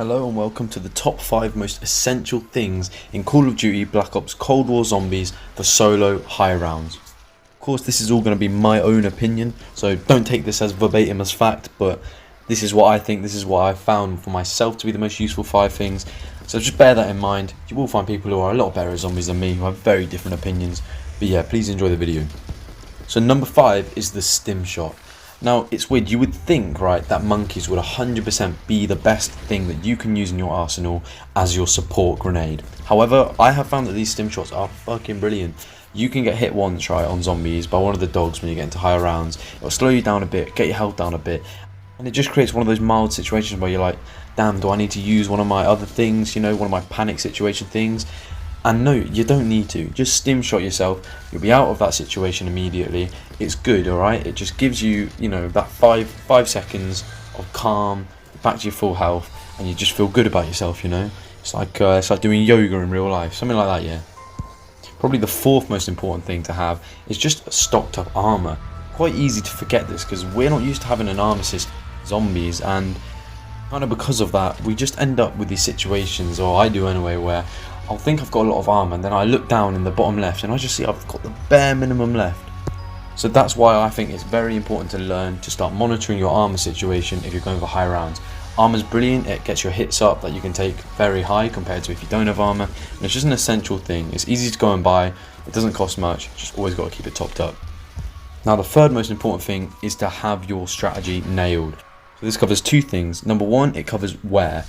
Hello and welcome to the top 5 most essential things in Call of Duty Black Ops Cold War Zombies for solo high rounds. Of course, this is all going to be my own opinion, so don't take this as verbatim as fact, but this is what I think, this is what I've found for myself to be the most useful 5 things. So just bear that in mind. You will find people who are a lot better at zombies than me, who have very different opinions, but yeah, please enjoy the video. So number 5 is the stim shot. Now, it's weird, you would think, right, that monkeys would 100% be the best thing that you can use in your arsenal as your support grenade. However, I have found that these stim shots are fucking brilliant. You can get hit once, right, on zombies by one of the dogs when you get into higher rounds. It'll slow you down a bit, get your health down a bit, and it just creates one of those mild situations where you're like, damn, do I need to use one of my other things, you know, one of my panic situation things? And no, you don't need to. Just stim shot yourself. You'll be out of that situation immediately. It's good, alright? It just gives you, you know, that five seconds of calm, back to your full health, and you just feel good about yourself, you know? It's like doing yoga in real life, something like that, yeah. Probably the 4th most important thing to have is just stocked up armor. Quite easy to forget this because we're not used to having an armor system zombies, and kind of because of that, we just end up with these situations, or I do anyway, where I'll think I've got a lot of armor and then I look down in the bottom left and I just see I've got the bare minimum left. So that's why I think it's very important to learn to start monitoring your armor situation if you're going for high rounds. Armor's brilliant, it gets your hits up that you can take very high compared to if you don't have armor, and it's just an essential thing. It's easy to go and buy, it doesn't cost much, just always got to keep it topped up. Now the 3rd most important thing is to have your strategy nailed. So this covers 2 things. Number 1, it covers where.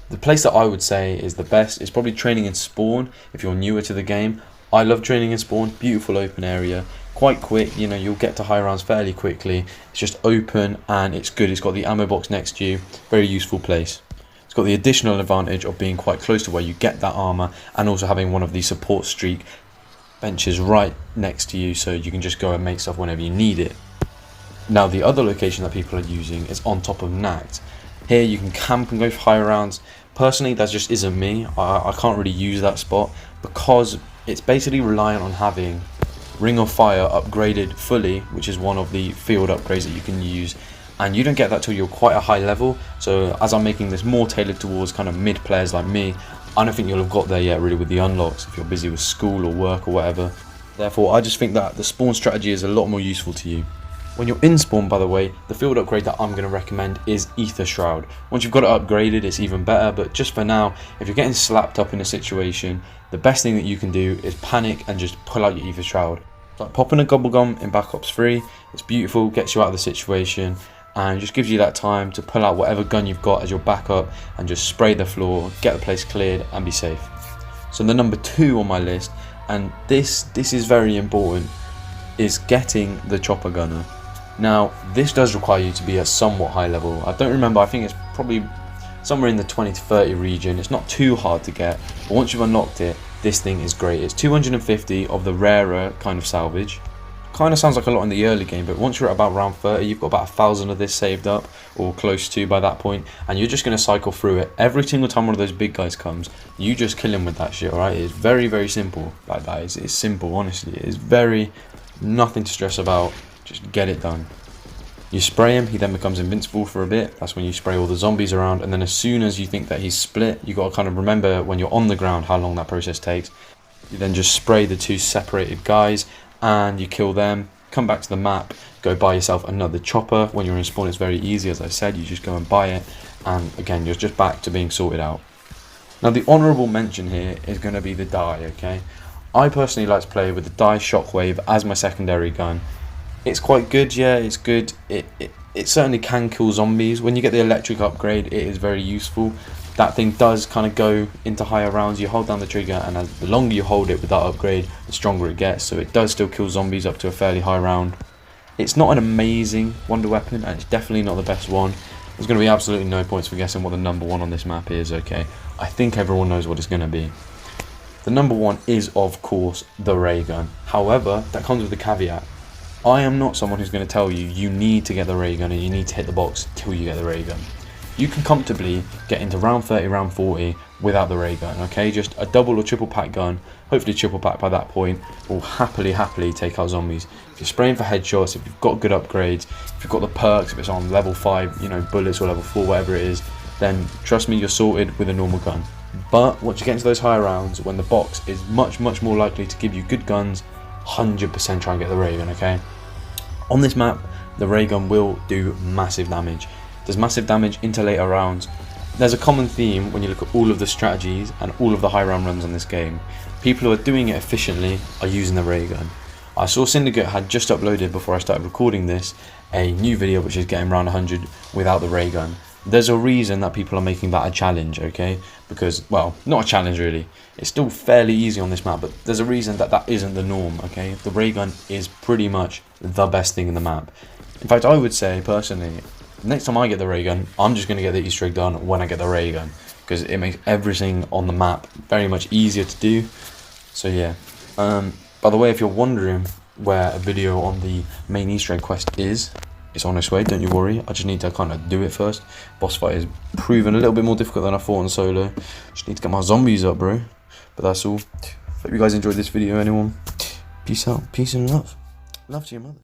The place that I would say is the best is probably training in spawn if you're newer to the game. I love training in spawn, beautiful open area, quite quick, you know, you'll get to high rounds fairly quickly. It's just open and it's good, it's got the ammo box next to you, very useful place. It's got the additional advantage of being quite close to where you get that armor and also having one of the support streak benches right next to you so you can just go and make stuff whenever you need it. Now the other location that people are using is on top of Nact. Here you can camp and go for higher rounds. Personally, that just isn't me. I can't really use that spot because it's basically reliant on having Ring of Fire upgraded fully, which is one of the field upgrades that you can use, and you don't get that till you're quite a high level. So as I'm making this more tailored towards kind of mid players like me, I don't think you'll have got there yet really with the unlocks if you're busy with school or work or whatever. Therefore, I just think that the spawn strategy is a lot more useful to you. When you're in spawn, by the way, the field upgrade that I'm going to recommend is Ether Shroud. Once you've got it upgraded, it's even better, but just for now, if you're getting slapped up in a situation, the best thing that you can do is panic and just pull out your Ether Shroud. It's like popping a gobble gum in Black Ops 3, it's beautiful, gets you out of the situation, and just gives you that time to pull out whatever gun you've got as your backup and just spray the floor, get the place cleared, and be safe. So the number 2 on my list, and this is very important, is getting the chopper gunner. Now, this does require you to be at somewhat high level. I don't remember, I think it's probably somewhere in the 20 to 30 region. It's not too hard to get, but once you've unlocked it, this thing is great. It's 250 of the rarer kind of salvage. Kind of sounds like a lot in the early game, but once you're at about round 30, you've got about 1,000 of this saved up, or close to by that point, and you're just going to cycle through it. Every single time one of those big guys comes, you just kill him with that shit, alright? It's very, very simple like that. It's simple, honestly. It's very, nothing to stress about. Just get it done. You spray him, he then becomes invincible for a bit. That's when you spray all the zombies around, and then as soon as you think that he's split, you got to kind of remember when you're on the ground how long that process takes. You then just spray the 2 separated guys and you kill them, come back to the map, go buy yourself another chopper. When you're in spawn, it's very easy, as I said, you just go and buy it, and again, you're just back to being sorted out. Now the honourable mention here is going to be the Die, okay? I personally like to play with the Die Shockwave as my secondary gun. It's quite good, yeah, it's good. It certainly can kill zombies. When you get the electric upgrade, it is very useful. That thing does kind of go into higher rounds. You hold down the trigger, and the longer you hold it with that upgrade, the stronger it gets. So it does still kill zombies up to a fairly high round. It's not an amazing wonder weapon, and it's definitely not the best one. There's going to be absolutely no points for guessing what the number 1 on this map is, okay? I think everyone knows what it's going to be. The number 1 is, of course, the ray gun. However, that comes with a caveat. I am not someone who's going to tell you you need to get the ray gun and you need to hit the box till you get the ray gun. You can comfortably get into round 30, round 40 without the ray gun, okay? Just a double or triple pack gun, hopefully triple pack by that point, will happily take out zombies. If you're spraying for headshots, if you've got good upgrades, if you've got the perks, if it's on level 5, you know, bullets, or level 4, whatever it is, then trust me, you're sorted with a normal gun. But once you get into those higher rounds, when the box is much more likely to give you good guns, 100% try and get the ray gun, okay? On this map, the ray gun will do massive damage. Does massive damage into later rounds. There's a common theme when you look at all of the strategies and all of the high round runs on this game. People who are doing it efficiently are using the ray gun. I saw Syndicate had just uploaded, before I started recording this, a new video which is getting around 100 without the ray gun. There's a reason that people are making that a challenge, okay? Because, well, not a challenge really. It's still fairly easy on this map, but there's a reason that that isn't the norm, okay? The ray gun is pretty much the best thing in the map. In fact, I would say, personally, next time I get the ray gun, I'm just going to get the Easter egg done when I get the ray gun, because it makes everything on the map very much easier to do. So yeah. By the way, if you're wondering where a video on the main Easter egg quest is, it's on its way, don't you worry. I just need to kind of do it first. Boss fight is proven a little bit more difficult than I thought on solo. Just need to get my zombies up, bro. But that's all. Hope you guys enjoyed this video, anyone. Peace out, peace and love. Love to your mother.